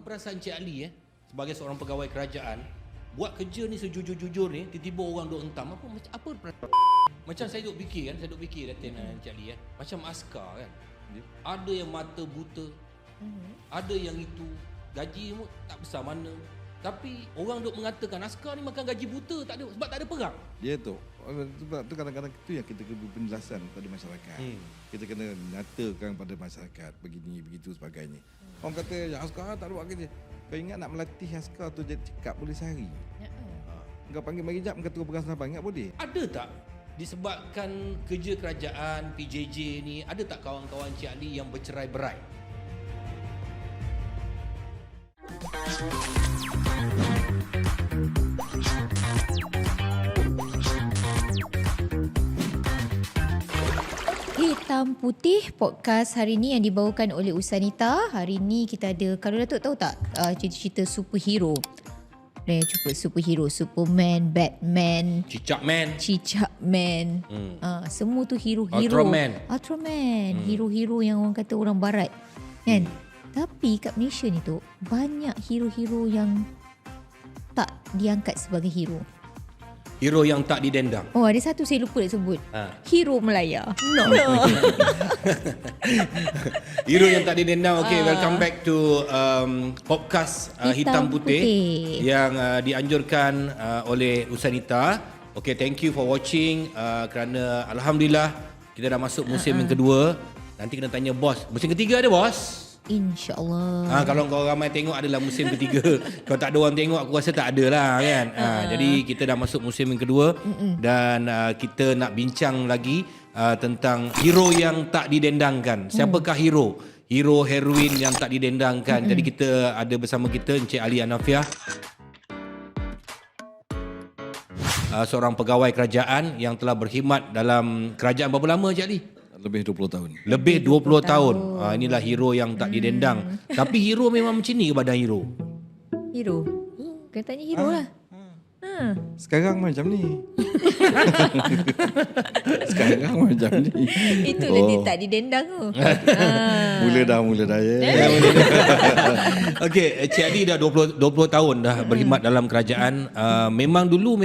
perasaan Cik Ali sebagai seorang pegawai kerajaan buat kerja ni sejujur-jujur ni, tiba-tiba orang duk hentam apa perasaan? Macam saya duk fikir Datin Cik Ali macam askar kan. Ada yang mata buta. Ada yang itu gaji tak besar mana. Tapi orang duk mengatakan askar ni makan gaji buta tak ada sebab tak ada perang. Dia tu. Sebab tu kadang-kadang itu yang kita kena penjelasan kepada masyarakat. Kita kena nyatakan pada masyarakat begini begitu sebagainya. Orang kata yang askar tak ada buat kerja. Kau ingat nak melatih askar tu jadi cekap boleh sehari. Kau panggil mari jap ketua pegang Sabah ingat boleh. Ada tak disebabkan kerja kerajaan PJJ ni, ada tak kawan-kawan Cik Ali yang bercerai-berai? Hitam Putih podcast hari ni yang dibawakan oleh Usanita. Hari ni kita ada, kalau Datuk tahu tak cerita-cerita superhero. Cuba superhero, Superman, Batman, Cicak Man. Semua tu hero-hero. Ultraman. Hero-hero yang orang kata orang barat. Kan? Tapi kat Malaysia ni tu banyak hero-hero yang tak diangkat sebagai hero. Hero yang tak didendang. Oh, ada satu saya lupa nak sebut. Hero Melaya. No. Hero yang tak didendang. Okay, welcome back to podcast Hitam Putih yang dianjurkan oleh Usanita. Okay, thank you for watching kerana Alhamdulillah kita dah masuk musim yang kedua. Nanti kena tanya bos. Musim ketiga ada bos? InsyaAllah. Kalau kau ramai tengok adalah musim ketiga. Kalau tak ada orang tengok aku rasa tak ada lah kan. Jadi kita dah masuk musim yang kedua. Dan kita nak bincang lagi tentang hero yang tak didendangkan. Siapakah hero? Hero heroin yang tak didendangkan. Jadi kita ada bersama kita Encik Ali Anafiah, seorang pegawai kerajaan yang telah berkhidmat dalam kerajaan berapa lama Encik Ali? Lebih 20 tahun. Lebih 20 tahun. Inilah hero yang tak didendang. Tapi hero memang macam ni ke badan hero? Hero? Kena tanya hero lah. Sekarang macam ni. Sekarang macam ni. Itulah dia tak didendang tu. Mula dah ya. Okey, Cik Ali dah 20 tahun dah berkhidmat dalam kerajaan. Memang dulu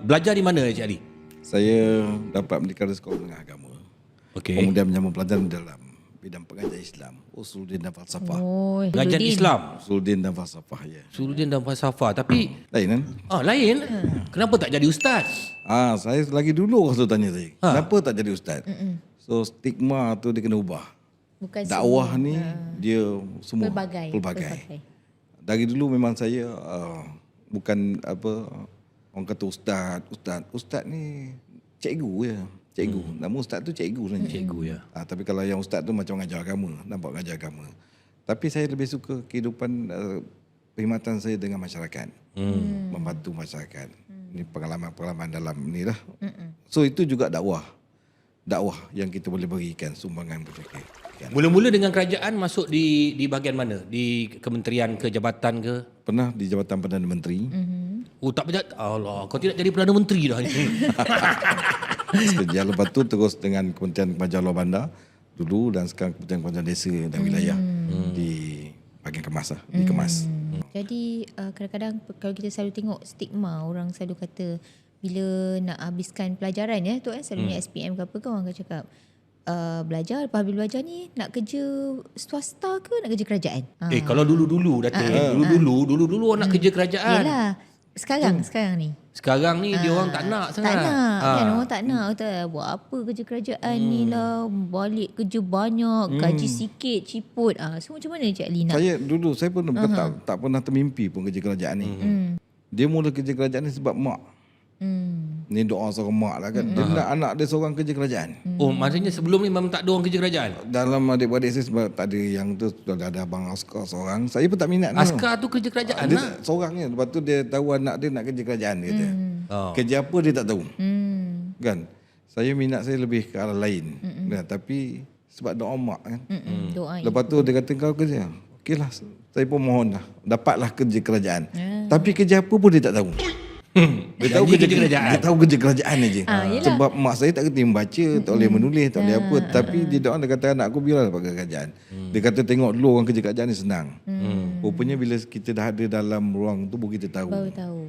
belajar di mana Cik Ali? Saya dapat merdeka sekolah menengah agama. Okay. Kemudian menyambung pelajaran dalam bidang pengajian Islam, Usuluddin dan Falsafah. Pengajian Islam? Usuluddin dan Falsafah, ya. Usuluddin dan Falsafah. Tapi lain kan? Lain? Kenapa tak jadi ustaz? Saya lagi dulu orang tu tanya saya. Kenapa tak jadi ustaz? So stigma tu dia kena ubah. Bukan dakwah ni dia semua pelbagai. Dari dulu memang saya bukan orang kata ustaz ni cikgu ya. Nama ustaz tu cikgu sebenarnya. Cikgu ya. Tapi kalau yang ustaz tu macam mengajar agama, nampak mengajar agama. Tapi saya lebih suka kehidupan perkhidmatan saya dengan masyarakat. Membantu masyarakat. Ini pengalaman dalam ni lah. So itu juga dakwah yang kita boleh berikan sumbangan kepada. Mula-mula dengan kerajaan masuk di bahagian mana? Di kementerian ke, jabatan ke? Pernah di Jabatan Perdana Menteri. Tak pejabat. Allah, kau tidak jadi Perdana Menteri dah ni. Sekejap lepas tu terus dengan Kementerian Kemajuan Luar Bandar dulu dan sekarang Kementerian Kemajuan Desa dan Wilayah di bahagian kemas lah, dikemas. Jadi kadang-kadang kalau kita selalu tengok stigma, orang selalu kata bila nak habiskan pelajaran tu kan, selalunya SPM ke apa kan orang akan cakap belajar, lepas habis belajar ni nak kerja swasta ke nak kerja kerajaan? Kalau dulu-dulu dulu orang nak kerja kerajaan. Yelah. Sekarang ni. Sekarang ni dia orang tak nak sangat. Tak nak. Kan orang tak nak. Kata, buat apa kerja kerajaan ni lah. Balik kerja banyak. Gaji sikit. Ciput. So macam mana Cik Ali nak? Saya pun tak pernah termimpi pun kerja kerajaan ni. Dia mula kerja kerajaan ni sebab mak. Ni doa seorang mak lah kan. Dia nak anak dia seorang kerja kerajaan. Maksudnya sebelum ni memang tak ada orang kerja kerajaan? Dalam adik-beradik saya sebab tak ada yang tu, sudah ada abang askar seorang. Saya pun tak minat. Askar tu kerja kerajaan dia lah? Seorang je. Lepas tu dia tahu anak dia nak kerja kerajaan. Dia kata. Kerja apa dia tak tahu. Kan? Saya minat saya lebih ke arah lain. Kan? Tapi sebab doa mak kan. Lepas tu dia kata kau kerja. Okeylah. Saya pun mohon lah. Dapatlah kerja kerajaan. Tapi kerja apa pun dia tak tahu. Dia tahu kerja kerajaan. Dia tahu kerja kerajaan aja. yelah. Sebab mak saya tak kerti membaca, tak boleh menulis, tak boleh apa. Tapi dia kata anak aku biarlah dapat kerja kerajaan. Dia kata tengok dulu orang kerja kerajaan ni senang. Rupanya bila kita dah ada dalam ruang tu baru kita tahu. Baru tahu.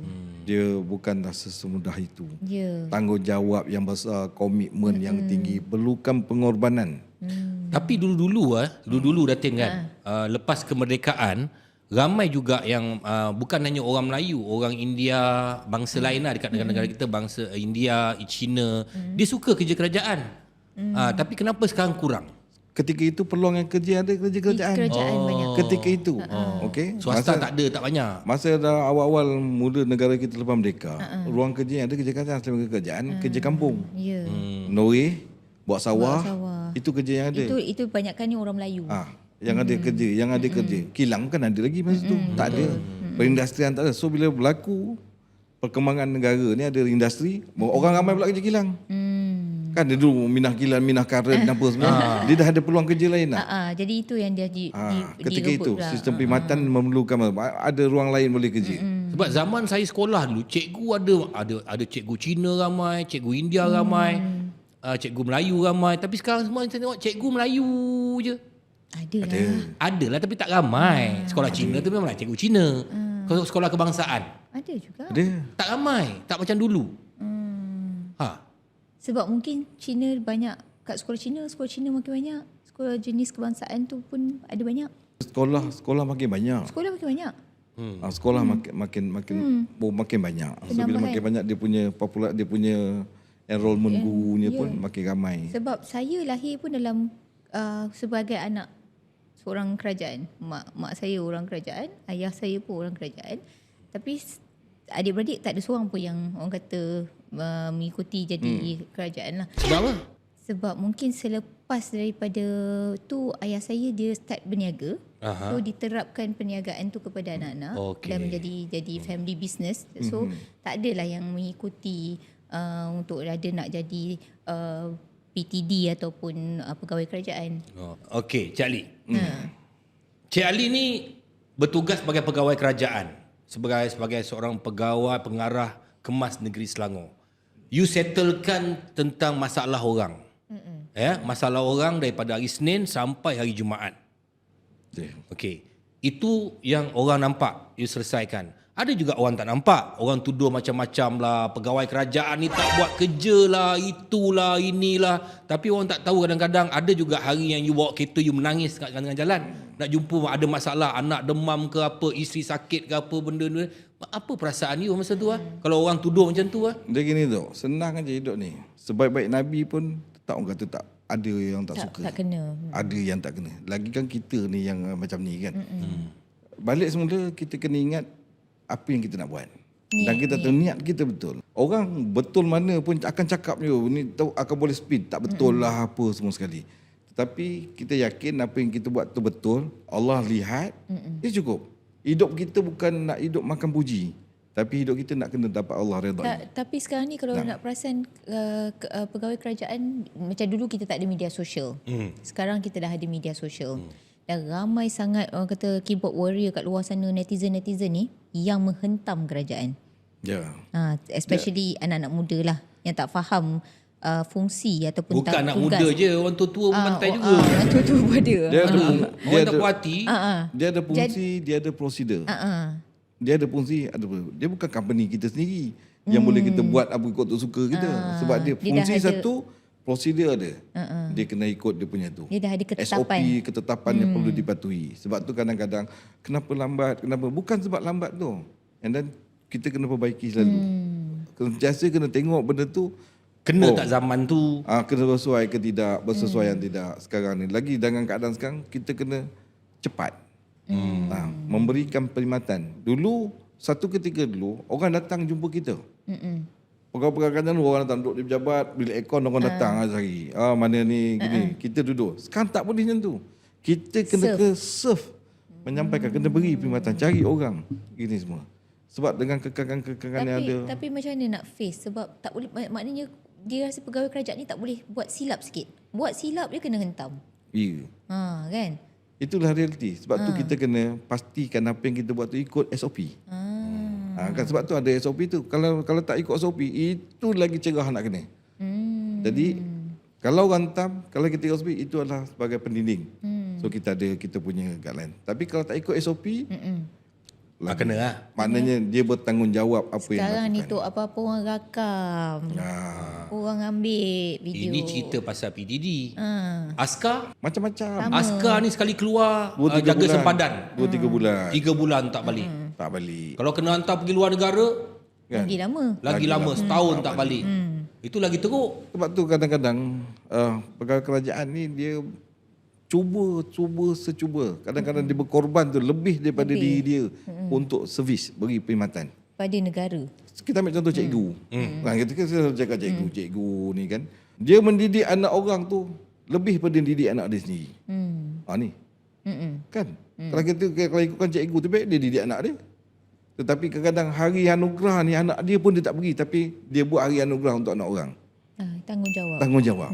Dia bukanlah sesemudah itu. Ya. Tanggungjawab yang besar, komitmen yang tinggi, perlukan pengorbanan. Tapi dulu Datin kan, lepas kemerdekaan, ramai juga yang bukan hanya orang Melayu, orang India, bangsa lain lah dekat negara-negara kita, bangsa India, Cina, dia suka kerja kerajaan. Tapi kenapa sekarang kurang? Ketika itu peluang yang kerja ada kerja kerajaan. Kerajaan banyak. Ketika itu. Okey. Swasta tak ada, tak banyak. Masa dah awal-awal mula negara kita lepas merdeka, ruang kerja yang ada kerja kerajaan, selain kerjaan, kerja kampung. Ya. Noreh, buat sawah, Buat sawah. itu kerja yang ada. Itu banyakkannya orang Melayu. Yang ada kerja, yang ada kerja. Kilang kan ada lagi masa tu. Tak ada. Perindustrian tak ada. So bila berlaku perkembangan negara ni ada industri, orang ramai pula kerja kilang. Kan dia dulu minah kilang, minah karen apa semua. Dia dah ada peluang kerja lain lah. Jadi itu yang dia ketika itu direbut lah. sistem perkhidmatan memerlukan ada ruang lain boleh kerja. Sebab zaman saya sekolah dulu, cikgu ada cikgu Cina ramai, cikgu India ramai, cikgu Melayu ramai. Tapi sekarang semua saya tengok cikgu Melayu je. Ada lah tapi tak ramai. Sekolah Cina tu memang cikgu Cina. Kalau sekolah kebangsaan Ada juga. Ada. tak ramai, tak macam dulu. Sebab mungkin Cina banyak, kat sekolah Cina makin banyak. Sekolah jenis kebangsaan tu pun ada banyak. Sekolah makin banyak. Sekolah makin banyak. Sekolah makin banyak. So bila makin banyak dia punya enrollment gurunya pun makin ramai. Sebab saya lahir pun dalam sebagai anak seorang kerajaan. Mak saya orang kerajaan, ayah saya pun orang kerajaan. Tapi adik-beradik tak ada seorang pun yang orang kata mengikuti jadi kerajaan lah. Sebab apa? Sebab mungkin selepas daripada tu ayah saya dia start berniaga. So diterapkan perniagaan tu kepada anak-anak dan jadi family business. So tak adalah yang mengikuti untuk ada nak jadi PTD ataupun pegawai kerajaan. Okey, Cik Ali. Cik Ali ni bertugas sebagai pegawai kerajaan, sebagai seorang pegawai pengarah kemas negeri Selangor. You settlekan tentang masalah orang. Masalah orang daripada hari Isnin sampai hari Jumaat. Okey. Itu yang orang nampak you selesaikan. Ada juga orang tak nampak. Orang tuduh macam-macam lah. Pegawai kerajaan ni tak buat kerja lah. Itulah, inilah. Tapi orang tak tahu kadang-kadang ada juga hari yang you bawa kereta, you menangis kat tengah jalan. Nak jumpa ada masalah. Anak demam ke apa, isteri sakit ke apa benda-benda. Apa perasaan you masa tu lah? Kalau orang tuduh macam tu lah. Dia gini tu, senang aja hidup ni. Sebaik-baik Nabi pun tak orang kata tak. Ada yang tak suka. Tak kena. Ada yang tak kena. Lagi kan kita ni yang macam ni kan. Balik semula kita kena ingat apa yang kita nak buat. Dan kita tahu niat kita betul. Orang betul mana pun akan cakap ni tahu akan boleh speed. Tak betul lah apa semua sekali. Tetapi kita yakin apa yang kita buat tu betul. Allah lihat. Dia cukup. Hidup kita bukan nak hidup makan puji. Tapi hidup kita nak kena dapat Allah redha. Tapi sekarang ni kalau nak perasan pegawai kerajaan, macam dulu kita tak ada media sosial. Sekarang kita dah ada media sosial. Dan ramai sangat orang kata keyboard warrior kat luar sana, netizen-netizen ni yang menghentam kerajaan. Especially anak-anak muda lah yang tak faham fungsi ataupun bukan anak tugas. muda je, orang tua-tua membantai juga. Orang tua-tua pun ada. Orang tak puas hati. Dia ada fungsi, dia ada prosedur. Dia ada fungsi, dia bukan company kita sendiri yang boleh kita buat apa ikut suka kita. Sebab dia fungsi dia satu, prosedur ada. Dia kena ikut dia punya tu. Dia dah ada ketetapan. SOP, ketetapan yang perlu dipatuhi. Sebab tu kadang-kadang kenapa lambat, bukan sebab lambat tu. And then kita kena perbaiki selalu. Sentiasa kena tengok benda tu kena tak zaman tu. Kena bersesuai ke tidak, bersesuaian tidak sekarang ni. Lagi dengan keadaan sekarang kita kena cepat. Memberikan perkhidmatan. Dulu satu ketika dulu orang datang jumpa kita. Pegawai kerajaan dulu orang datang duduk di pejabat, bilik aircon orang datang cari. Mana ni gini. Kita duduk. Sekarang tak boleh macam tu. Kita kena serve. Menyampaikan, kena beri perkhidmatan, cari orang. Gini semua. Sebab dengan kekangan-kekangan yang ada. Tapi macam mana nak face? Sebab tak boleh, maknanya dia rasa pegawai kerajaan ni tak boleh buat silap sikit. Buat silap dia kena hentam. Ya. Kan? Itulah realiti. Sebab tu kita kena pastikan apa yang kita buat tu ikut SOP. Kan sebab tu ada SOP tu. Kalau tak ikut SOP, itu lagi cerah nak kena. Jadi kalau rantam, kalau kita ikut SOP, itu adalah sebagai pendinding. So kita punya guideline. Tapi kalau tak ikut SOP, Kena lah. maknanya dia bertanggungjawab apa Sekarang yang ni lakukan. tu apa-apa orang rakam. Orang ambil video. Ini cerita pasal PDD. Ha. Askar, Macam-macam. Askar ni sekali keluar 2-3 jaga bulan. sempadan. 2-3 bulan. 3 bulan tak balik. Tak balik. Kalau kena hantar pergi luar negara, Kan? Lagi lama. lagi lama setahun tak balik. Itu lagi teruk. Sebab tu kadang-kadang pegawai kerajaan ni dia cuba secuba. Kadang-kadang dia berkorban tu lebih daripada diri dia untuk servis, beri perkhidmatan. Pada negara. Kita ambil contoh cikgu. Kita selalu cakap cikgu ni kan. Dia mendidik anak orang tu lebih pada didik anak dia sendiri. Ni. Kan? Kalau ikutkan cikgu tu baik dia didik anak dia. Tetapi kadang-kadang hari anugerah ni anak dia pun dia tak beri, tapi dia buat hari anugerah untuk anak orang. Tanggungjawab. Tanggungjawab.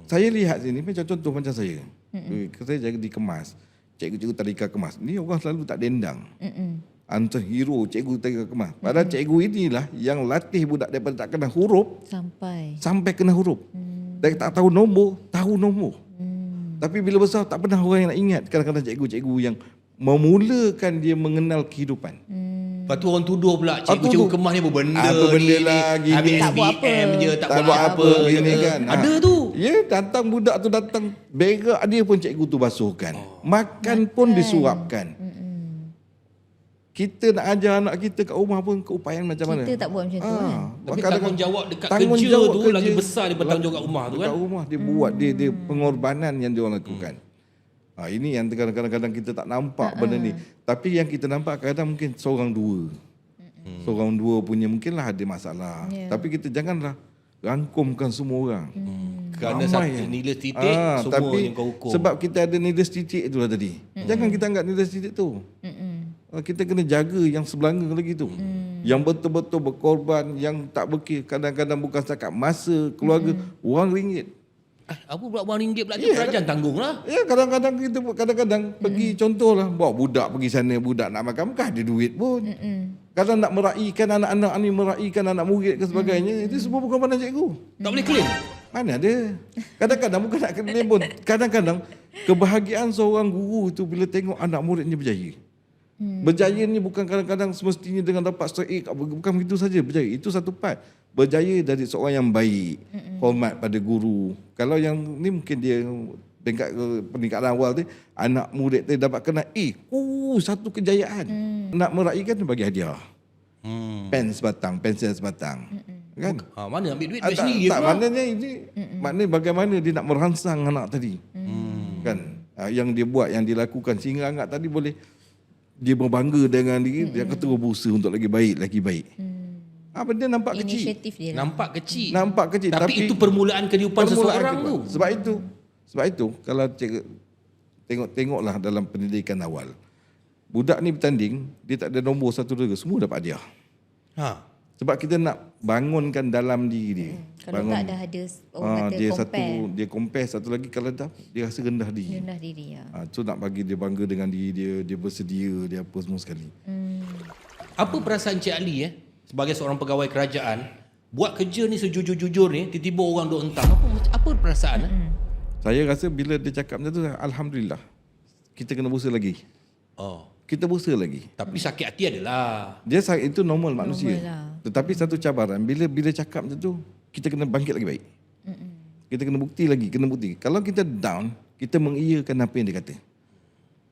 Saya lihat sini macam contoh macam saya. Saya jaga di Kemas. Cikgu-cikgu tadika Kemas. Ni orang selalu tak dendang. Antara hero cikgu tadika Kemas. Padahal cikgu inilah yang latih budak daripada tak kenal huruf sampai kena huruf. Dari tak tahu nombor, tahu nombor. Tapi bila besar tak pernah orang yang nak ingat. Kadang-kadang cikgu-cikgu yang memulakan dia mengenal kehidupan. Lepas tu orang tuduh pula cikgu-cikgu Kemas ni apa benda benda lah, gini. Habis Tak buat SPM apa. je, tak Tak buat apa gini kan. Ada tu. Ya, datang budak tu datang berak dia pun cikgu tu basuhkan. Makan pun disuapkan. Kita nak ajar anak kita kat rumah pun keupayaan macam mana. Kita tak buat macam tu kan. Tapi tanggungjawab dekat tanggungjawab kerja tu lagi besar daripada tanggungjawab kat rumah tu kan. Dekat rumah dia buat dia pengorbanan yang dia orang lakukan. Ini yang kadang-kadang kita tak nampak benda ni. Tapi yang kita nampak kadang mungkin seorang dua. Seorang dua punya mungkinlah ada masalah. Tapi kita janganlah rangkumkan semua orang. Kerana Ramai satu nilai titik semua tapi yang kau hukum. sebab kita ada nilai titik itulah tadi. Jangan kita anggap nilai titik tu. Kita kena jaga yang sebelanga lagi tu. Yang betul-betul berkorban, yang tak berkir. Kadang-kadang bukan setakat masa, keluarga, wang ringgit. Apa pula RM1 pula tu Ya, kerajaan tanggung lah. Ya, kadang-kadang kita pergi contohlah, bawa budak pergi sana, budak nak makan, bukan ada duit pun. Kadang nak meraihkan anak-anak ni, meraihkan anak murid ke sebagainya, itu semua bukan pandang cikgu. Tak boleh claim. Mana ada. Kadang-kadang bukan nak kena pun. Kadang-kadang kebahagiaan seorang guru tu bila tengok anak muridnya berjaya. Berjaya ni bukan kadang-kadang semestinya dengan dapat straight A, bukan begitu saja berjaya. Itu satu part. Berjaya dari seorang yang baik, hormat pada guru. Kalau yang ni mungkin dia peningkatan awal tu, anak murid tu dapat kena A. Satu kejayaan. Nak meraihkan bagi hadiah. Pen sebatang, pensel sebatang. Kan? Mana ambil duit duit Tak, sendiri tak, pula. maknanya ini maknanya bagaimana dia nak merangsang anak tadi. Kan? Yang dia buat, yang dia lakukan sehingga anak tadi boleh dia berbangga dengan diri, dia akan terus berusaha untuk lagi baik. Benda nampak kecil. Inisiatif dia lah. Nampak kecil. Nampak kecil Tapi itu permulaan kehidupan seseorang tu. Sebab itu kalau tengoklah dalam pendidikan awal. Budak ni bertanding, dia tak ada nombor 1 2, semua dapat hadiah. Sebab kita nak bangunkan dalam diri dia. Kalau tak dah ada orang kata dia compare. dia compare, satu lagi kalau dah dia rasa rendah diri. Rendah diri ya. So nak bagi dia bangga dengan diri dia, dia bersedia, dia apa semua sekali. Apa perasaan Cik Ali sebagai seorang pegawai kerajaan buat kerja ni sejujur-jujur ni, tiba-tiba orang duk hentam, apa perasaan? Saya rasa bila dia cakap macam tu, alhamdulillah. Kita kena berusaha lagi. Kita berusaha lagi. Tapi sakit hati adalah. Dia itu normal manusia. lah. Tetapi satu cabaran bila cakap macam tu, kita kena bangkit lagi baik. Kita kena bukti. Kalau kita down, kita mengiyakan apa yang dia kata.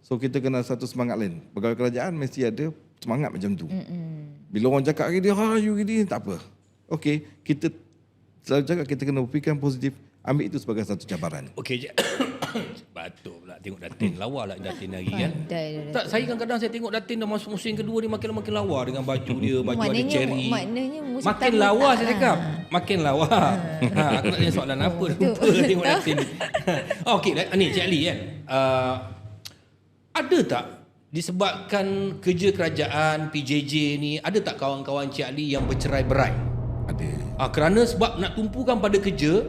So kita kena satu semangat lain. Pegawai kerajaan mesti ada semangat macam tu. Bila orang cakap dia, you gini, tak apa. Okey, kita selalu cakap kita kena berfikir positif, ambil itu sebagai satu cabaran. Okey je. Batuk pula tengok Datin lawa lah Datin hari kan. Pandai dah Tak, saya kadang-kadang saya tengok Datin dah masuk musim kedua ni makin lawa dengan baju dia, baju ada cherry. Maknanya musim Makin pertama lawa tak saya lah. cakap. Makin lawa. Aku nak tanya soalan apa lupa tengok Datin ni. Okey, ni Cik Ali kan. Ada tak disebabkan kerja kerajaan PJJ ni, ada tak kawan-kawan Cik Ali yang bercerai-berai? Ada. Kerana sebab nak tumpukan pada kerja,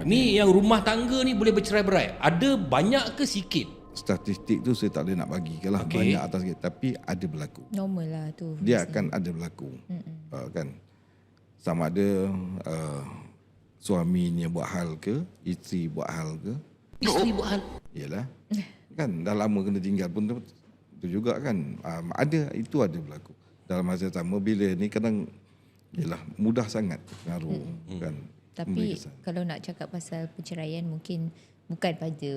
ni yang rumah tangga ni boleh bercerai-berai. Ada banyak ke sikit? statistik tu saya tak boleh nak bagi lah Okey. banyak atas sikit, tapi ada berlaku. Normal lah tu. Dia akan ada berlaku. Kan. Sama ada suaminya buat hal ke, isteri buat hal ke. Isteri buat hal. Yalah. Kan dah lama kena tinggal pun tu juga kan. Itu ada berlaku. Dalam masa yang sama bila ni kadang yalah mudah sangat pengaruh kan. Tapi kalau nak cakap pasal perceraian mungkin bukan pada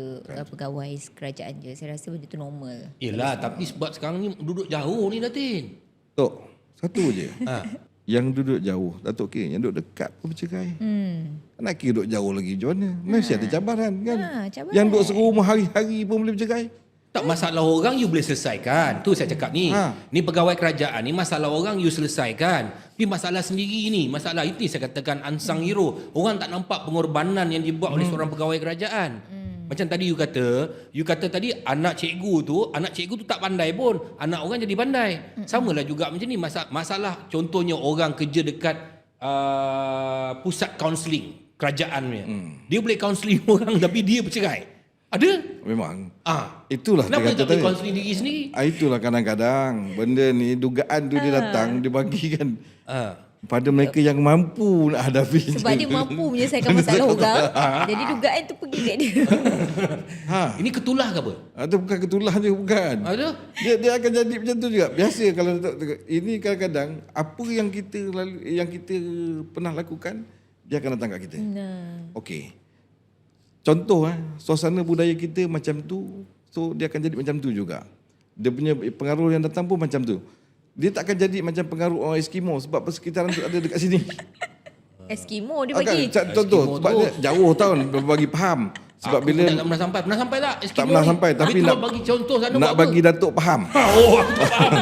pegawai kerajaan je. Saya rasa benda tu normal. Yelah, tapi sebab sekarang ni duduk jauh ni Datin. Tok, satu je. Ha. Yang duduk jauh, Datuk K, yang duduk dekat pun bercerai. Nak kira duduk jauh lagi macam mana? Mesti ada cabaran kan. Cabaran. Yang duduk serumah hari-hari pun boleh bercerai. Tak, masalah orang you boleh selesaikan. Tu saya cakap ni. Ni pegawai kerajaan ni, masalah orang you selesaikan. Tapi masalah sendiri ni, masalah itu saya katakan unsung hero. Orang tak nampak pengorbanan yang dibuat oleh seorang pegawai kerajaan. Macam tadi you kata tadi anak cikgu tu tak pandai pun. Anak orang jadi pandai. Samalah juga macam ni. Masalah contohnya orang kerja dekat pusat kaunseling kerajaan punya. Dia boleh kaunseling orang tapi dia bercerai. Ada? Memang. Itulah Itulah kenapa dia tak kata boleh tadi. kaunseling diri sendiri? Itulah kadang-kadang benda ni dugaan tu dia datang dia bagikan pada mereka yang mampu nak hadapi. Sebab dia mampu menyelesaikan masalah orang. Jadi dugaan tu pergi kat dia. Ini ketulah ke apa? Itu bukan ketulah je, bukan. Ada? Dia akan jadi macam tu juga. Biasa kalau ini kadang-kadang apa yang kita pernah lakukan dia akan datang kat kita. Okey. Contoh suasana budaya kita macam tu, so dia akan jadi macam tu juga. Dia punya pengaruh yang datang pun macam tu. Dia tak akan jadi macam pengaruh orang Eskimo sebab persekitaran tu ada dekat sini. Eskimo dia bagi. Contoh sebab dia jauh tau bagi faham. Sebab Aku bila tak pernah sampai. Pernah sampai tak? Eskimo tak pernah ni? sampai tapi nak bagi contoh sana nak buat bagi Datuk faham. Oh, aku tak faham.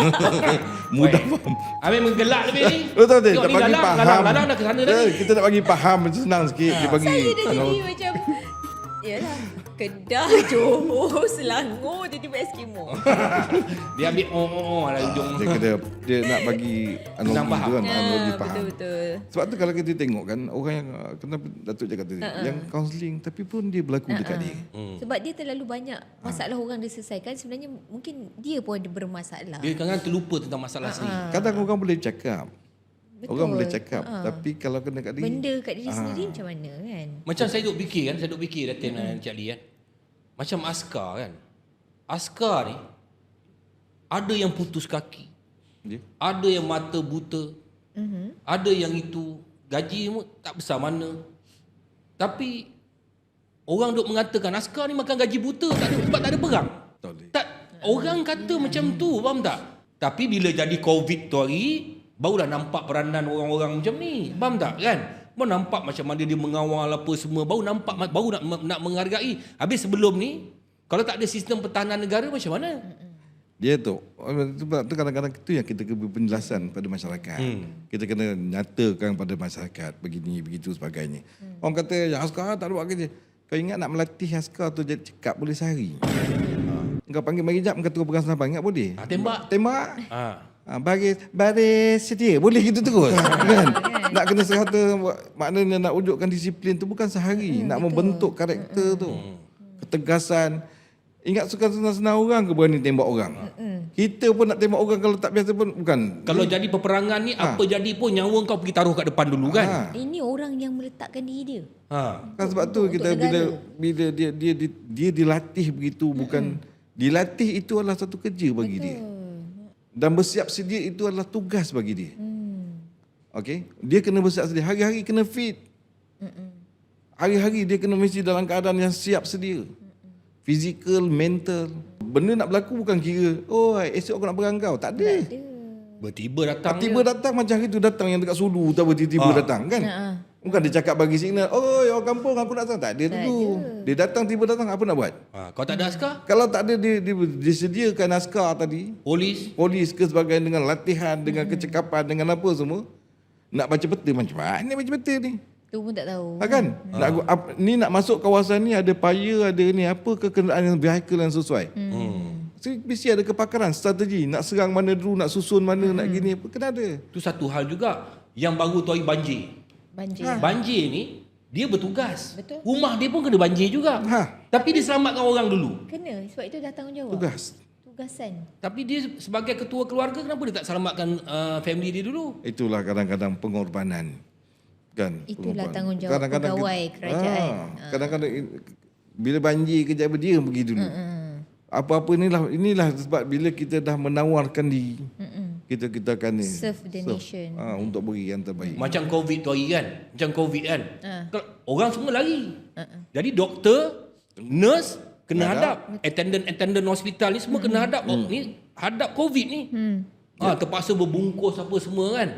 Mudah Baik. faham. Ambil menggelak lebih ni. Betul tak? Tengok Tak ni bagi galang, faham. galang dah ke sana dah ni. Kita nak bagi faham senang sikit. Dia bagi. Saya dah jadi macam yalah, Kedah, Johor, Selangor tiba-tiba Eskimo. Dia ambil lah ujung. Dia nak bagi Senang analogi faham. tu kan, analogi faham. Betul-betul. Sebab tu kalau kita tengok kan orang yang kenapa Datuk cakap tadi yang kaunseling tapi pun dia berlaku dekat dia. Sebab dia terlalu banyak masalah orang dia selesaikan, sebenarnya mungkin dia pun ada bermasalah. Dia kadang-kadang terlupa tentang masalah sendiri. Kadang orang boleh cakap. Betul. Orang boleh cakap tapi kalau kena kat dia Benda kat diri sendiri macam mana kan? Macam saya duk fikir Datin Encik Ali kan. Macam askar kan. Askar ni ada yang putus kaki. dia. Ada yang mata buta. Ada yang itu gaji tak besar mana. Tapi orang duk mengatakan askar ni makan gaji buta sebab tak ada perang. Tak boleh. Tak, orang kata macam tu, faham tak? Tapi bila jadi COVID tu hari, barulah nampak peranan orang-orang macam ni. Faham tak kan? Baru nampak macam mana dia mengawal apa semua. Baru nampak, baru nak menghargai. Habis sebelum ni, kalau tak ada sistem pertahanan negara macam mana? Dia tu kadang-kadang itu yang kita kena penjelasan pada masyarakat. Kita kena nyatakan pada masyarakat begini begitu sebagainya. Orang kata ya askar tak ada buat kerja. Kau ingat nak melatih askar tu jadi cekap boleh sehari. Kau panggil mari jap kau terus pegang senapang ingat boleh. Tembak. Baris sedia. Boleh gitu terus. Kan? Nak kena serata maknanya nak wujudkan disiplin tu bukan sehari. Nak membentuk karakter tu. Ketegasan. Ingat suka senang-senang orang ke berani tembak orang. Kita pun nak tembak orang kalau tak biasa pun bukan. Kalau jadi peperangan ni, apa jadi pun nyawa kau pergi taruh kat depan dulu kan? Ini orang yang meletakkan diri dia. Kan sebab tu kita bila dia dilatih begitu bukan dilatih itu adalah satu kerja bagi dia. Dan bersiap sedia itu adalah tugas bagi dia. Okey, dia kena bersiap sedia, hari-hari kena fit. Hari-hari dia kena mesti dalam keadaan yang siap sedia. Fizikal, mental. Benda nak berlaku bukan kira, oh esok aku nak perang kau. Tak ada. Tiba-tiba datang. Tiba datang macam hari tu datang yang dekat Sulu tahu tiba-tiba datang kan. Bukan dia cakap bagi signal, oh orang kampung aku nak datang. Tak ada dulu. Dia datang tiba datang apa nak buat? Kau tak ada askar? Kalau tak ada dia disediakan askar tadi, polis ke sebagainya dengan latihan, dengan kecekapan, dengan apa semua. Nak baca peta macam mana baca peta ni? Tu pun tak tahu. Kan? Ni nak masuk kawasan ni ada paya, ada ni apa kenderaan yang vehicle yang sesuai. So, mesti ada kepakaran, strategi. Nak serang mana dulu, nak susun mana, nak gini apa. Kena ada. Tu satu hal juga. Yang baru tu hari banjir. Banjir ni, dia bertugas. Betul. Rumah dia pun kena banjir juga. Tapi dia selamatkan orang dulu. Kena, sebab itu dah tanggungjawab. Tugasan. Tapi dia sebagai ketua keluarga, kenapa dia tak selamatkan family dia dulu? Itulah kadang-kadang pengorbanan. Kan? Itulah tanggungjawab pegawai kerajaan. Kadang-kadang bila banjir kejap dia pergi dulu. Apa-apa inilah sebab bila kita dah menawarkan diri, kita akan serve the nation. Untuk beri yang terbaik. Macam COVID tu hari kan. Macam COVID kan. Orang semua lari. Jadi doktor, nurse kena hadap. Attendant hospital ni semua kena hadap. Ni hadap COVID ni. Terpaksa berbungkus apa semua kan.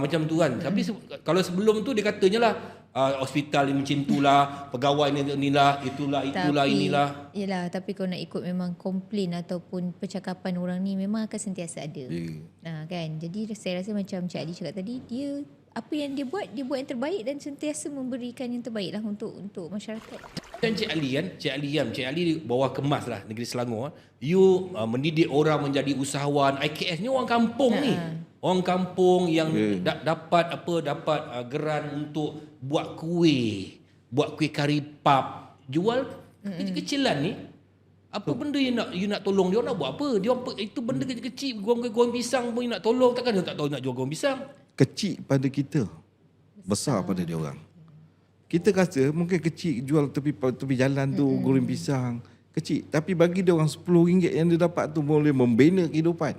Macam tu kan. Tapi kalau sebelum tu dia katanya lah, hospital ni macam itulah, pegawai ni inilah, itulah inilah. Yelah, tapi kalau nak ikut memang komplain ataupun percakapan orang ni memang akan sentiasa ada. Kan. Jadi saya rasa macam Cik Ali cakap tadi, dia apa yang dia buat yang terbaik dan sentiasa memberikan yang terbaik lah untuk masyarakat. Dan Cik Ali bawah kemas lah negeri Selangor. You mendidik orang menjadi usahawan. IKS ni orang kampung ni. Orang kampung yang dapat geran untuk buat kuih kari pap, jual kecil-kecilan ni. Apa benda you nak tolong dia, nak buat apa? Dia itu benda kecil-kecil, goreng pisang pun you nak tolong, takkan dia tak tahu nak jual goreng pisang. Kecil pada kita, besar pada dia orang. Kita rasa mungkin kecil jual tepi jalan tu goreng pisang, kecil, tapi bagi dia orang RM10 yang dia dapat tu boleh membina kehidupan.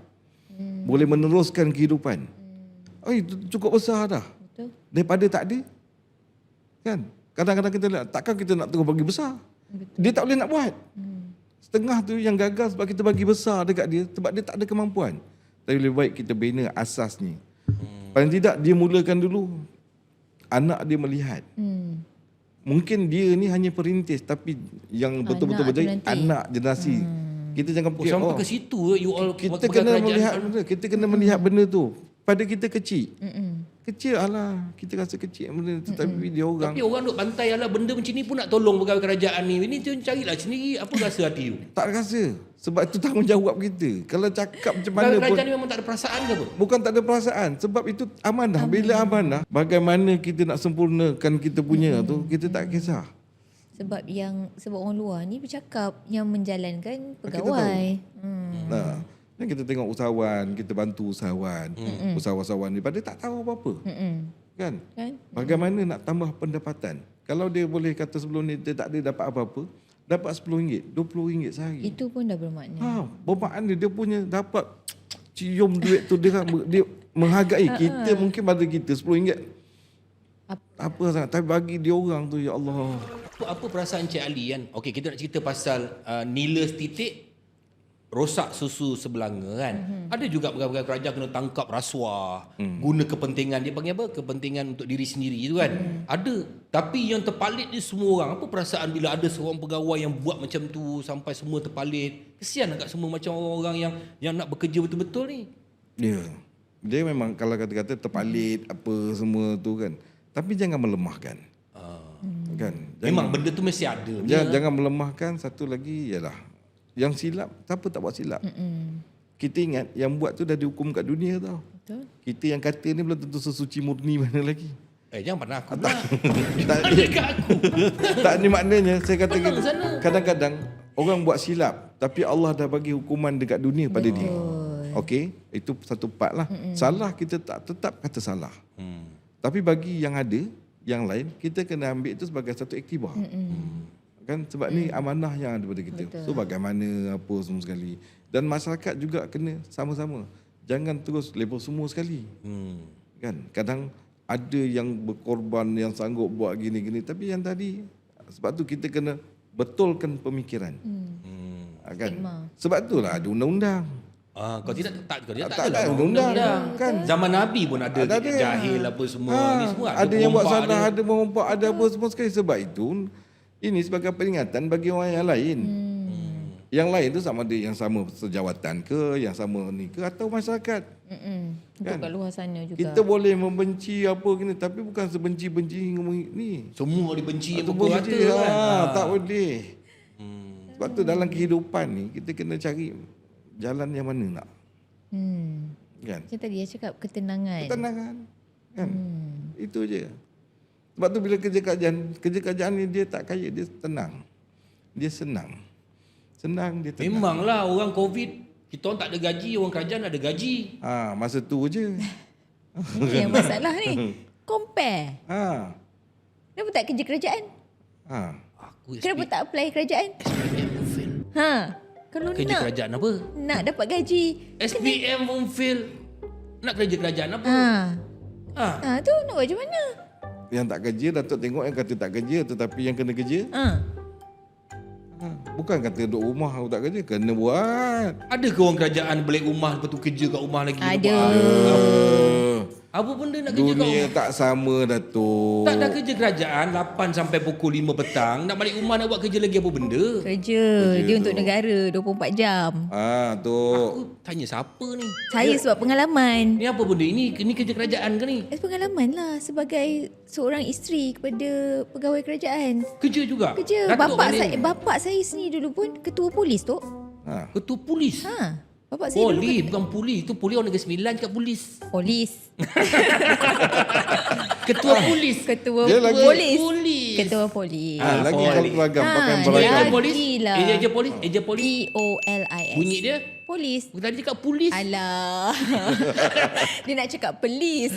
Boleh meneruskan kehidupan. Itu cukup besar dah. Betul. Daripada tak ada. Kan? Kadang-kadang kita lihat, takkan kita nak terus bagi besar. Betul. Dia tak boleh nak buat. Setengah tu yang gagal sebab kita bagi besar dekat dia, sebab dia tak ada kemampuan. Tapi lebih baik kita bina asasnya. Paling tidak dia mulakan dulu, anak dia melihat. Mungkin dia ni hanya perintis, tapi yang betul-betul berjaya anak generasi. Kita jangan fikir sampai ke situ you all kita kena melihat benda, kita kena melihat benda tu. Pada kita kecil. Kecil kita rasa kecil benda tu, tapi dia orang. Tapi orang duk bantai benda macam ni pun nak tolong pegawai kerajaan ni. Ini tu carilah sendiri, apa rasa hati you? Tak rasa. Sebab itu tanggungjawab kita. Kalau cakap macam mana pegawai pun. kerajaan ni memang tak ada perasaan ke apa? Bukan tak ada perasaan, sebab itu amanah. Bila amanah, bagaimana kita nak sempurnakan kita punya tu, kita tak kisah. Sebab orang luar ni bercakap yang menjalankan pegawai. Dan kita tengok usahawan, kita bantu usahawan. Usahawan-usahawan ni pada tak tahu apa-apa. Kan? Bagaimana nak tambah pendapatan? Kalau dia boleh kata sebelum ni dia tak ada dapat apa-apa, dapat RM10, RM20 sehari. Itu pun dah bermakna. Bermakna dia punya dapat cium duit tu, dia menghargai. Kita mungkin pada kita RM10 apa sangat, tapi bagi dia orang tu, ya Allah. Apa perasaan Cik Ali kan? Okey, kita nak cerita pasal nila setitik rosak susu sebelanga kan. Ada juga pegawai kerajaan kena tangkap rasuah, guna kepentingan, dia panggil apa? Kepentingan untuk diri sendiri tu kan. Ada. Tapi yang terpalit ni semua orang. Apa perasaan bila ada seorang pegawai yang buat macam tu sampai semua terpalit? Kesian agak semua macam orang-orang yang nak bekerja betul-betul ni. Ya. Dia memang kalau kata-kata terpalit apa semua tu kan. Tapi jangan melemahkan. Kan? Memang benda tu mesti ada. Jangan melemahkan. Satu lagi ialah yang silap, siapa tak buat silap? Kita ingat yang buat tu dah dihukum kat dunia tau. Betul. Kita yang kata ni belum tentu sesuci murni mana lagi. Jangan pandang aku tak, tak dekat aku. Tak, ni maknanya saya kata kadang-kadang orang buat silap, tapi Allah dah bagi hukuman dekat dunia pada dia. Okey, itu satu part lah. Salah kita tak tetap kata salah. Tapi bagi yang ada, yang lain, kita kena ambil itu sebagai satu iktibar. Kan sebab ni amanah yang ada pada kita. Betul. So bagaimana apa semua sekali, dan masyarakat juga kena sama-sama, jangan terus level semua sekali. Kan kadang ada yang berkorban, yang sanggup buat gini-gini, tapi yang tadi sebab tu kita kena betulkan pemikiran. Kan sebab itulah ada undang-undang. Kau tidak tak ada undang-undang kan. Zaman Nabi pun ada jahil apa semua ni semua ada yang buat salah, ada merompak, ada apa semua sekali. Sebab itu ini sebagai peringatan bagi orang yang lain. Yang lain tu sama ada yang sama sejawatan ke, yang sama ni ke, atau masyarakat. Kan? Kat luar sana juga. Kita boleh membenci apa gini, tapi bukan sebenci-benci ni. Semua dibenci yang berkuasa kan. Tak boleh. Sebab tu dalam kehidupan ni kita kena cari jalan yang mana nak. Kan? Macam tadi dia cakap ketenangan. Ketenangan. Kan? Itu je. Sebab tu bila kerja kerajaan ni dia tak kaya, dia tenang. Dia senang. Senang, dia tenang. Memanglah orang COVID, kita orang tak ada gaji, orang kerajaan ada gaji. Masa tu je. Ini yang masalah ni. Compare. Kenapa tak kerja kerajaan? Aku Kenapa tak apply kerajaan? SPM pun fail. Kalau Kerja nak kerajaan apa? nak dapat gaji. SPM pun fail. Nak kerja kerajaan apa? Tu nak buat macam mana? Yang tak kerja, Datuk tengok yang kata tak kerja, tetapi yang kena kerja. Bukan kata duduk rumah aku tak kerja, kena buat. Ada ke orang kerajaan balik rumah lepas tu kerja kat rumah lagi? Ada. Apa benda nak kerja kat Dunia rumah? tak sama, Datuk. Tak dah kerja kerajaan 8 sampai pukul 5 petang. Nak balik rumah nak buat kerja lagi apa benda? Kerja. Dia untuk negara 24 jam. Tu. Aku tanya siapa ni? Saya sebab pengalaman. Ni apa benda? Ini kerja kerajaan ke ni? Pengalaman lah sebagai seorang isteri kepada pegawai kerajaan. Kerja juga? Kerja. Datuk Bapak saya sendiri dulu pun ketua polis tu. Ketua polis? Bapak saya dulu Polis, bukan polis. Itu polis orang Negeri Sembilan cakap polis. polis. Ketua polis. Ketua Dia lagi- polis. Polis. Ketua polis. Lagi polis. kalau beragam, pakai dia beragam. Eja lagi polis? lah. Eja polis? Eja polis? POLIS. Bunyi dia? Polis. Aku tadi cakap polis. Alah. Dia nak cakap polis.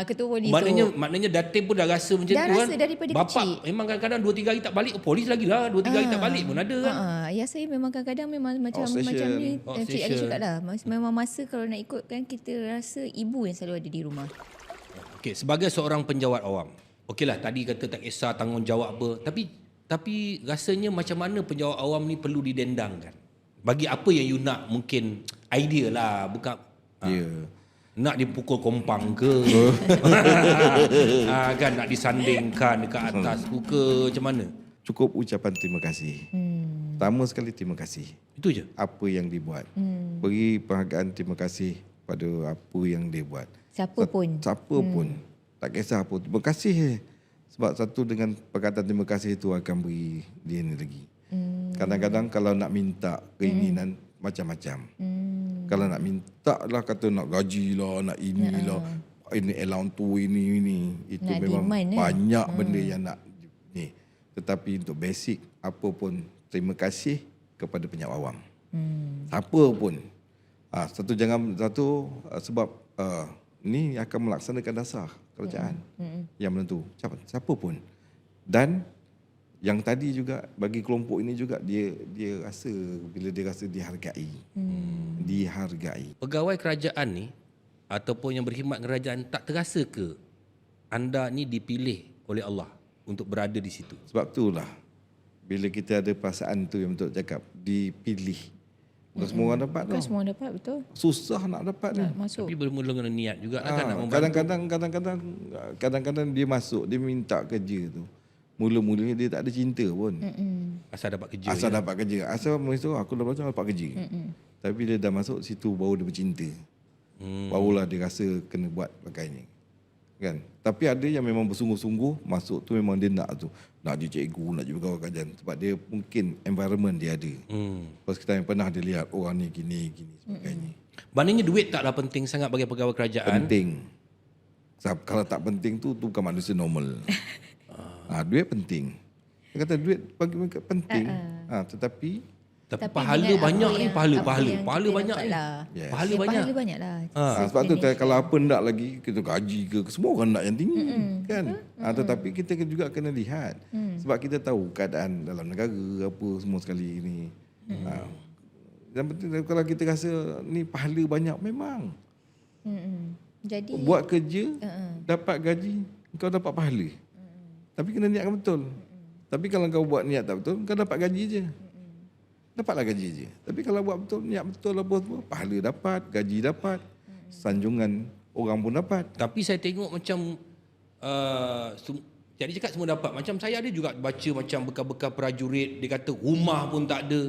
Ketua polis Maknanya Datin pun dah rasa macam Dah tu kan. rasa daripada Bapak kecil. memang kadang-kadang 2-3 hari tak balik. Polis lagi lah. 2-3 hari tak balik pun ada kan. Ayah saya memang kadang-kadang memang macam Outstation. ni. Cik Ali Outstation. cakap lah. Memang masa kalau nak ikut kan kita rasa ibu yang selalu ada di rumah. Okey, sebagai seorang penjawat awam. Okeylah, tadi kata tak kisah tanggungjawab apa. Tapi rasanya macam mana penjawat awam ni perlu didendangkan. Bagi apa yang you nak, mungkin idea lah. Bukan nak dipukul kompang ke. Kan nak disandingkan dekat atas ke macam mana. Cukup ucapan terima kasih. Pertama sekali terima kasih. Itu je. Apa yang dibuat. Beri penghargaan terima kasih pada apa yang dia buat. Siapa pun. Siapa pun. Tak kisah apa. Terima kasih je. Sebab satu dengan perkataan terima kasih itu akan beri dia ni lagi. Kadang-kadang kalau nak minta keinginan macam-macam. Kalau nak minta lah kata nak gaji lah, nak inilah, ini allowance tu, ini. Itu Nak memang demand, banyak benda yang nak ni. Tetapi untuk basic, apa pun terima kasih kepada penjawat awam. Siapa pun. Sebab ni akan melaksanakan dasar kerajaan yang menentu. Siapa pun. Dan yang tadi juga bagi kelompok ini juga dia rasa bila dia rasa dihargai. Dihargai. Pegawai kerajaan ni ataupun yang berkhidmat kerajaan tak terasa ke anda ni dipilih oleh Allah untuk berada di situ? Sebab itulah bila kita ada perasaan tu yang betul cakap dipilih. Bukan semua orang dapat Bukan tau. semua dapat betul. Susah nak dapat ni. Nak masuk. Tapi bermula dengan niat juga kan nak membantu. Kadang-kadang dia masuk, dia minta kerja tu. Mula-mula dia tak ada cinta pun. Asal dapat kerja. Asal dapat kerja. Asal masuk aku dah belajar dapat kerja. Tapi bila dah masuk situ baru dia bercinta. Barulah dia rasa kena buat pakainya. Kan? Tapi ada yang memang bersungguh-sungguh masuk tu memang dia nak tu. Nak jadi cikgu, nak jadi pegawai kerajaan. Sebab dia mungkin environment dia ada. Lepas kita yang pernah dia lihat orang ni gini sebagainya. Maknanya duit taklah penting sangat bagi pegawai kerajaan. Penting. Sebab kalau tak penting tu bukan manusia normal. Duit penting. Dia kata duit bagi mereka penting. Tetapi pahala dengan banyak apa ni, yang- pahala apa yang pahala kita banyak dapat ni. lah. Yes. Pahala banyak. Pahala banyak lah. sebab tu kalau apa nak lagi kita gaji ke semua orang nak yang tinggi kan. Tetapi kita juga kena lihat sebab kita tahu keadaan dalam negara apa semua sekali ni. Yang penting kalau kita rasa ni pahala banyak memang. Jadi Buat kerja dapat gaji kau dapat pahala. Tapi kena niatkan betul. Tapi kalau kau buat niat tak betul kau dapat gaji je. Dapatlah gaji je. Tapi kalau buat betul, niat betul apa semua, pahala dapat, gaji dapat, sanjungan orang pun dapat. Tapi saya tengok macam jadi cakap semua dapat. Macam saya ada juga baca macam bekas-bekas prajurit, dia kata rumah pun tak ada.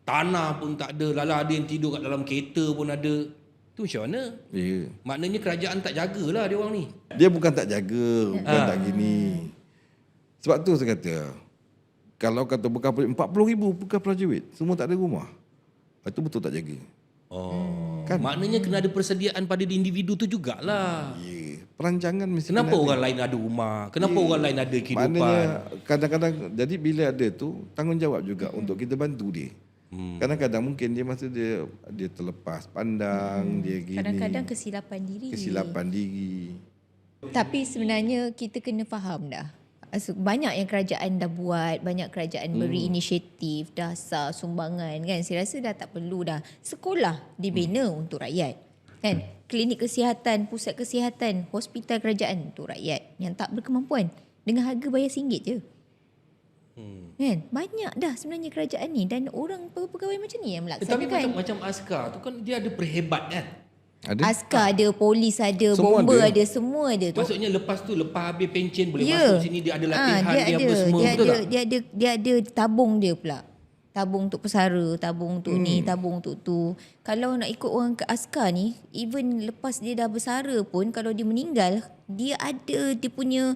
Tanah pun tak ada. Lala ada yang tidur kat dalam kereta pun ada. Tu macam mana? Ya. Maknanya kerajaan tak jagalah dia orang ni. Dia bukan tak jaga, bukan tak gini. Sebab tu saya kata, kalau kata bekas 40,000 bekas prajurit, semua tak ada rumah. Itu betul tak jaga. Kan? Maknanya kena ada persediaan pada individu tu jugalah. Ya. perancangan mesti Kenapa kena ada. orang lain ada rumah? Kenapa orang lain ada kehidupan? Maknanya kadang-kadang jadi bila ada tu tanggungjawab juga untuk kita bantu dia. Kadang-kadang mungkin dia masa dia terlepas pandang, dia gini. Kadang-kadang kesilapan diri. Tapi sebenarnya kita kena faham dah. Banyak yang kerajaan dah buat, banyak kerajaan beri inisiatif, dasar, sumbangan kan. Saya rasa dah tak perlu dah. Sekolah dibina untuk rakyat. Kan? Klinik kesihatan, pusat kesihatan, hospital kerajaan untuk rakyat yang tak berkemampuan. Dengan harga bayar RM1 je. Kan? Banyak dah sebenarnya kerajaan ni dan orang pegawai macam ni yang Tetapi melaksanakan. macam askar tu kan dia ada perhebat kan? ada Askar ada, polis ada, Semua bomber ada. ada, semua ada tu. Maksudnya lepas habis pencen boleh Ya. masuk sini, dia ada latihan, dia apa semua, betul tak? Dia ada tabung dia pula. Tabung untuk pesara, tabung untuk ni, tabung untuk tu. Kalau nak ikut orang ke askar ni, even lepas dia dah bersara pun, kalau dia meninggal, dia ada dia punya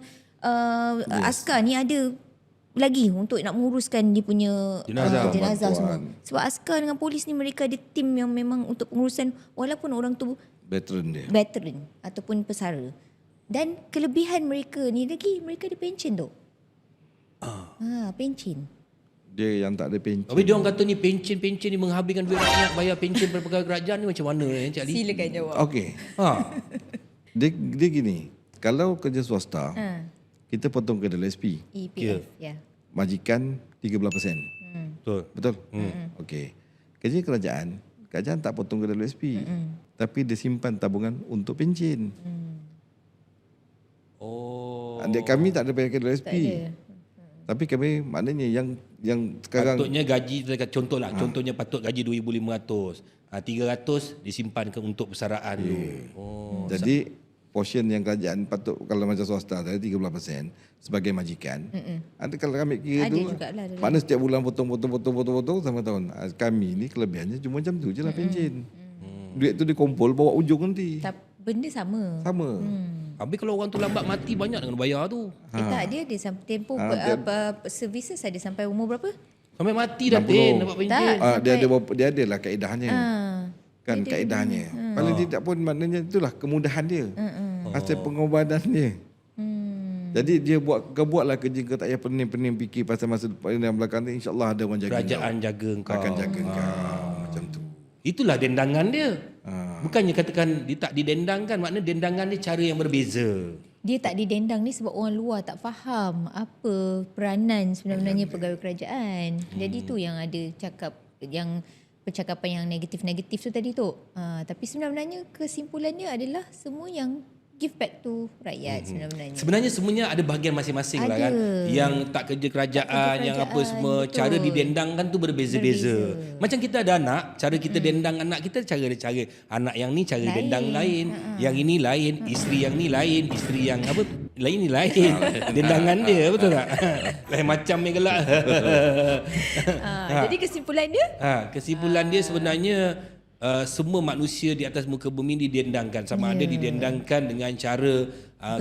askar ni ada lagi untuk nak menguruskan dia punya jenazah semua. bantuan. Sebab askar dengan polis ni mereka ada tim yang memang untuk pengurusan walaupun orang tu veteran dia. veteran ataupun pesara. Dan kelebihan mereka ni lagi, mereka ada pension tu. Pension. Dia yang tak ada pencen. Tapi dia orang kata ni pencen ni menghabiskan duit rakyat, bayar pencen pada pegawai kerajaan ni macam mana Encik Ali? Silakan jawab. Okey. Ha. Dia gini, kalau kerja swasta, kita potong ke dalam SP. EPF, ya. Majikan 13%. Betul. Betul? Okey. Kerja kerajaan tak potong ke dalam SP. Tapi dia simpan tabungan untuk pencen. Oh. Adik kami tak ada bayar ke dalam SP. Tak ada. Tapi kami maknanya yang sekarang Patutnya gaji, contohlah, contohnya patut gaji 2,500. 300 disimpan untuk persaraan dulu. Oh. jadi portion yang kerajaan patut kalau macam swasta tadi 13% sebagai majikan. Ada kalau kami kira Ada dulu. jugalah dalam. Mana setiap bulan potong sampai tahun. Kami ni kelebihannya cuma macam tu je lah pencen. Duit tu dikumpul bawa ujung nanti. Benda sama. Sama. Habis kalau orang tu lambat mati banyak dengan bayar tu. Tak, dia ada sampai tempoh services ada sampai umur berapa? Sampai mati dah 60. Tin dapat pencen. Tak. Dia ada lah kaedahnya. Kan kaedahnya. Paling tidak pun maknanya itulah kemudahan dia. Hasil pengobatan dia. Jadi dia buatlah kerja kau tak payah pening-pening fikir pasal masa depan yang belakang ni, insya-Allah ada orang jaga. Kerajaan jaga kau. Akan jaga kau macam tu. Itulah dendangan dia. Bukannya katakan dia tak didendangkan, maknanya dendangan dia cara yang berbeza. Dia tak didendang ni sebab orang luar tak faham apa peranan sebenarnya pegawai kerajaan. Jadi tu yang ada yang percakapan yang negatif-negatif tu tadi tu. Tapi sebenarnya kesimpulannya adalah semua yang give back to rakyat sebenarnya. Sebenarnya semuanya ada bahagian masing-masing lah kan. Yang tak kerja kerajaan, yang apa semua, betul. cara didendangkan tu berbeza-beza. Macam kita ada anak, cara kita dendang anak kita cara anak yang ni cara dendang lain, yang ini lain, isteri yang ni lain, isteri yang apa lain ni lain. Dendangan dia betul tak? Lain macam ni gelak. Jadi kesimpulan dia Kesimpulan dia sebenarnya semua manusia di atas muka bumi didendangkan, sama ada didendangkan dengan cara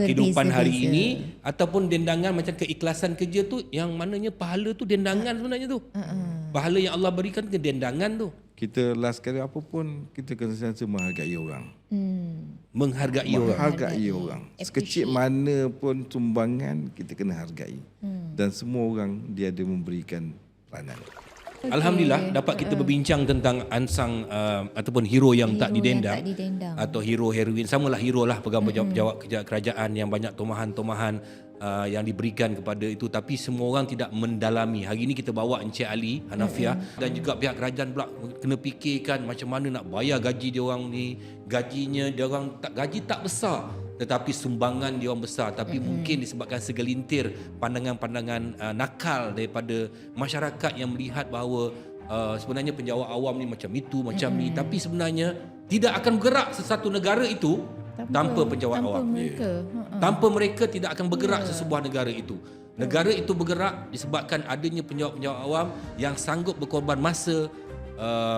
kehidupan hari Berbeza-beza. ini ataupun dendangan macam keikhlasan kerja tu yang mananya pahala tu dendangan sebenarnya tu. Pahala yang Allah berikan ke dendangan tu. Kita last kali apa pun kita kena sentiasa menghargai orang. Menghargai orang. Menghargai orang. Sekecil mana pun sumbangan kita kena hargai. Dan semua orang dia ada memberikan peranan. Alhamdulillah dapat kita berbincang tentang ansang ataupun hero yang tak didendang, atau hero heroin, samalah hero lah pegawai jawab kerajaan yang banyak tomahan-tomahan yang diberikan kepada itu, tapi semua orang tidak mendalami. Hari ini kita bawa Encik Ali Hanafiah dan juga pihak kerajaan pula kena fikirkan macam mana nak bayar gaji dia orang ni. Gajinya dia orang gaji tak besar, tetapi sumbangan dia orang besar, tapi mungkin disebabkan segelintir pandangan-pandangan nakal daripada masyarakat yang melihat bahawa sebenarnya penjawat awam ni macam itu, macam ni, tapi sebenarnya tidak akan bergerak sesuatu negara itu tanpa penjawat awam. mereka. Tanpa mereka tidak akan bergerak sesebuah negara itu. Negara itu bergerak disebabkan adanya penjawat-penjawat awam yang sanggup berkorban masa,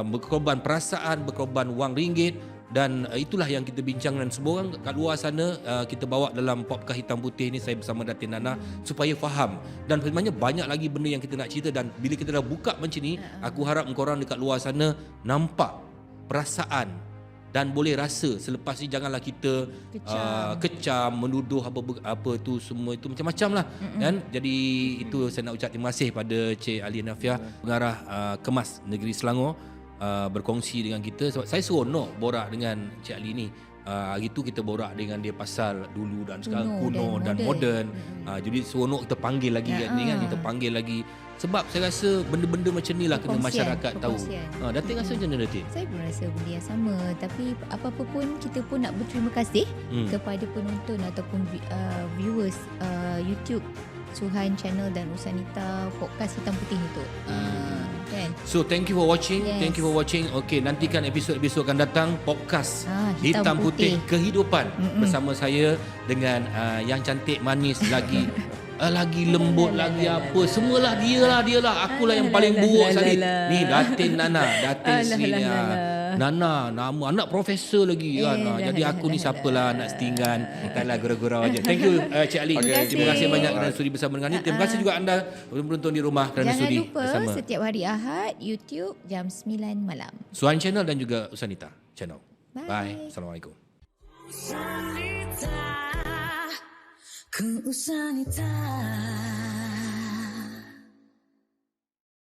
berkorban perasaan, berkorban wang ringgit. Dan itulah yang kita bincang dengan semua orang kat luar sana. Kita bawa dalam podcast Hitam Putih ni, saya bersama Datin Nana, supaya faham. Dan sebenarnya banyak lagi benda yang kita nak cerita. Dan bila kita dah buka macam ni, aku harap korang dekat luar sana nampak perasaan dan boleh rasa. Selepas ni janganlah kita kecam, menuduh apa tu semua itu macam-macam lah kan. Jadi itu saya nak ucap terima kasih pada Cik Ali Nafiah, pengarah Kemas Negeri Selangor, berkongsi dengan kita. Sebab saya seronok borak dengan Cik Ali ni. Hari tu kita borak dengan dia pasal dulu dan sekarang, kuno dan moden. Jadi seronok kita panggil lagi kan, ni kan, kita panggil lagi. Sebab saya rasa benda-benda macam ni lah kena masyarakat tahu. Datin rasa macam mana Datin? Saya pun rasa benda yang sama. Tapi apa-apa pun kita pun nak berterima kasih kepada penonton ataupun viewers YouTube Suhan Channel dan Usanita Podcast Hitam Putih itu. Kan? So thank you for watching. Yes. Thank you for watching. Okay, nantikan episod-episod akan datang podcast Hitam Putih Kehidupan bersama saya dengan yang cantik, manis lagi lagi lembut, lagi apa, semualah dialah. Akulah yang paling buruk sekali. Ni Datin sini ni. Nana, nama anak profesor lagi kan. Jadi aku ni siapalah nak setinggan. Taklah gurau-gurau aja. Thank you Cik Ali. Terima kasih banyak kerana sudi bersama dengan ni. Terima kasih juga anda penonton di rumah kerana sudi bersama. Jangan lupa setiap hari Ahad YouTube jam 9 malam. Suhan Channel dan juga Usanita Channel. Bye. Assalamualaikum. Ku Usanita.